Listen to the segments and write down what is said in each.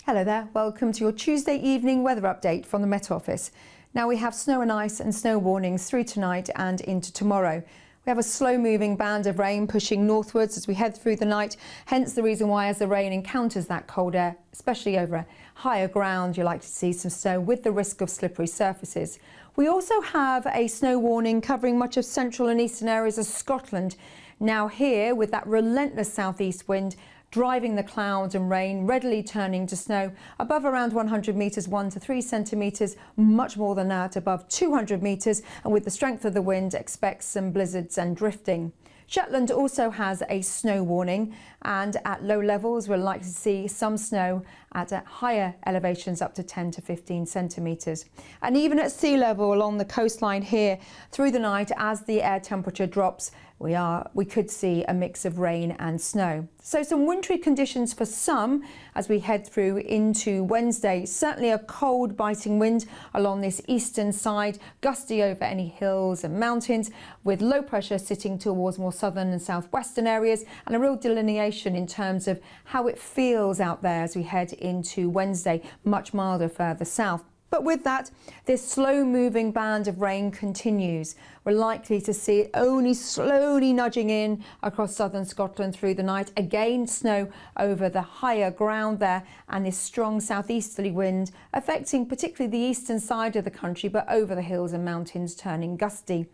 Hello there, welcome to your Tuesday evening weather update from the Met Office. Now we have snow and ice and snow warnings through tonight and into tomorrow. We have a slow moving band of rain pushing northwards as we head through the night, hence the reason why as the rain encounters that cold air, especially over higher ground, you're likely to see some snow with the risk of slippery surfaces. We also have a snow warning covering much of central and eastern areas of Scotland. Now here, with that relentless southeast wind, driving the clouds and rain, readily turning to snow above around 100 metres, 1 to 3 centimetres, much more than that above 200 metres, and with the strength of the wind expect some blizzards and drifting. Shetland also has a snow warning, and at low levels we're likely to see some snow at higher elevations up to 10 to 15 centimetres. And even at sea level along the coastline here through the night, as the air temperature drops, we could see a mix of rain and snow. So some wintry conditions for some as we head through into Wednesday. Certainly a cold biting wind along this eastern side, gusty over any hills and mountains, with low pressure sitting towards more southern and southwestern areas, and a real delineation in terms of how it feels out there as we head into Wednesday, much milder further south. But with that, this slow-moving band of rain continues. We're likely to see it only slowly nudging in across southern Scotland through the night. Again, snow over the higher ground there, and this strong southeasterly wind affecting particularly the eastern side of the country, but over the hills and mountains turning gusty.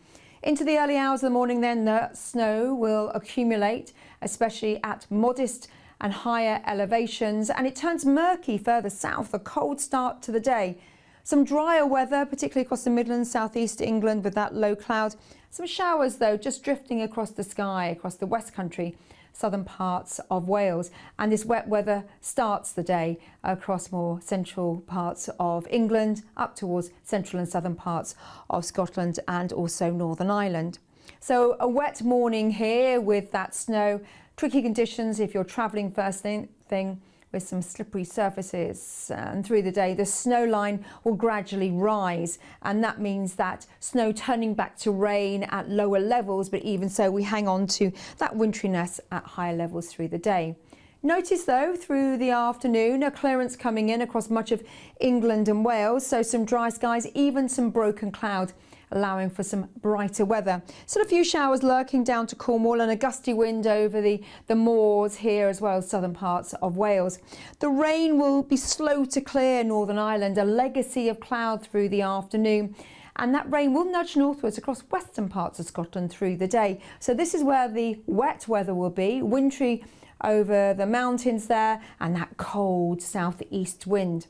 Into the early hours of the morning then, the snow will accumulate, especially at modest and higher elevations, and it turns murky further south, a cold start to the day. Some drier weather, particularly across the Midlands, southeast England with that low cloud. Some showers though, just drifting across the sky, across the West Country, southern parts of Wales. And this wet weather starts the day across more central parts of England, up towards central and southern parts of Scotland and also Northern Ireland. So a wet morning here with that snow. Tricky conditions if you're travelling first thing with some slippery surfaces, and through the day the snow line will gradually rise, and that means that snow turning back to rain at lower levels, but even so we hang on to that wintriness at higher levels through the day. Notice though through the afternoon a clearance coming in across much of England and Wales, so some dry skies, even some broken cloud, allowing for some brighter weather. Still a few showers lurking down to Cornwall, and a gusty wind over the moors here as well as southern parts of Wales. The rain will be slow to clear Northern Ireland, a legacy of cloud through the afternoon, and that rain will nudge northwards across western parts of Scotland through the day. So this is where the wet weather will be, wintry over the mountains there, and that cold southeast wind.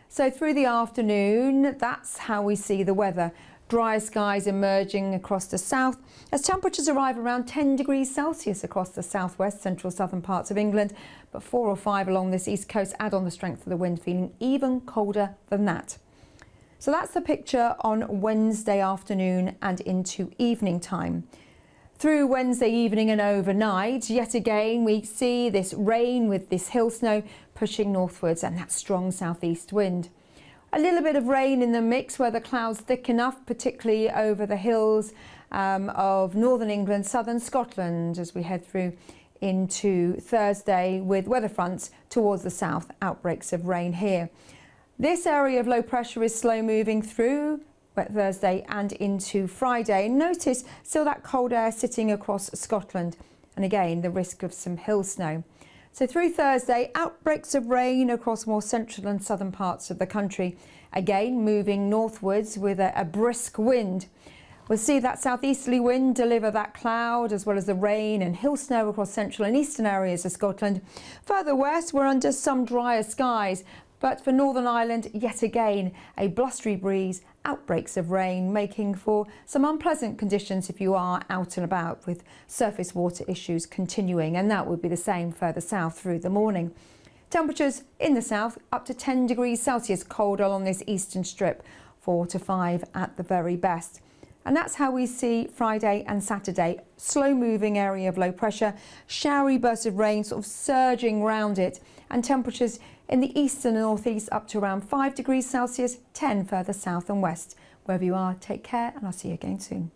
So through the afternoon, that's how we see the weather. Dry skies emerging across the south as temperatures arrive around 10 degrees Celsius across the southwest, central, southern parts of England, but 4 or 5 along this east coast. Add on the strength of the wind, feeling even colder than that. So that's the picture on Wednesday afternoon and into evening time. Through Wednesday evening and overnight, yet again we see this rain with this hill snow pushing northwards and that strong southeast wind. A little bit of rain in the mix where the clouds thick enough, particularly over the hills of northern England, southern Scotland, as we head through into Thursday, with weather fronts towards the south, outbreaks of rain here. This area of low pressure is slow moving through Thursday and into Friday. Notice still that cold air sitting across Scotland, and again the risk of some hill snow. So through Thursday, outbreaks of rain across more central and southern parts of the country, again moving northwards with a brisk wind. We'll see that southeasterly wind deliver that cloud as well as the rain and hill snow across central and eastern areas of Scotland. Further west, we're under some drier skies, but for Northern Ireland, yet again, a blustery breeze, outbreaks of rain, making for some unpleasant conditions if you are out and about, with surface water issues continuing, and that would be the same further south through the morning. Temperatures in the south up to 10 degrees Celsius, colder along this eastern strip, 4 to 5 at the very best. And that's how we see Friday and Saturday. Slow moving area of low pressure, showery bursts of rain sort of surging round it, and temperatures in the east and northeast up to around 5 degrees Celsius, 10 further south and west. Wherever you are, take care, and I'll see you again soon.